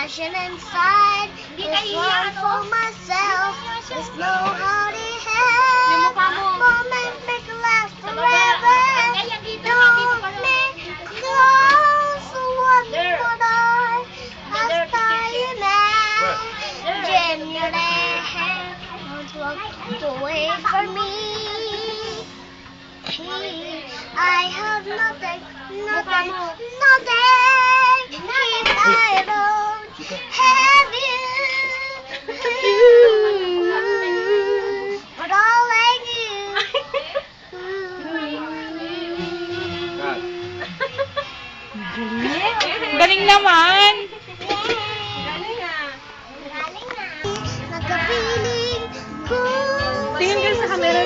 passion inside. This one for myself. There's no hardly help. Moment make it last forever. Don't make close one more night. I'll start you now. Genuinely, don't walk away from me. I have nothing. If I don't have you, but all I Galing naman. Nagkapiling kung Tingin ka sa camera.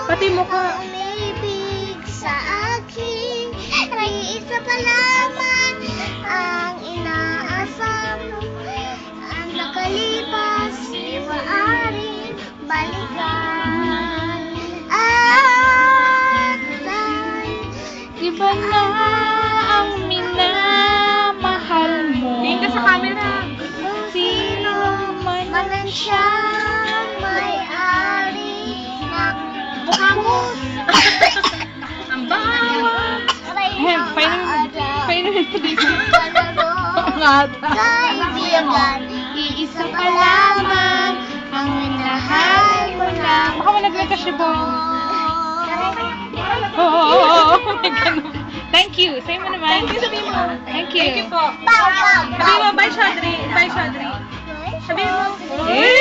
Pati mukha. umibig sa akin. Nag-iisa pa lamang ang inaasam. Ang nakalipas, di maaaring balikan. At Iba na ang minamahal mo. Tingin ka sa camera. sino man siyang may-ari ng mukha mo. Ang bawat. Painumin ko dito. Kaibigan, iisa pa lamang ang minahal mo lang. Baka malaglag ka siya, Bo. Oh my God. Thank you. Say mo naman. Thank you, sabihin mo. Thank you. Thank you po. Bow, bow, Sabihin mo, bow. bye, Shodri. Bye, Shodri. Sabihin mo. Eh!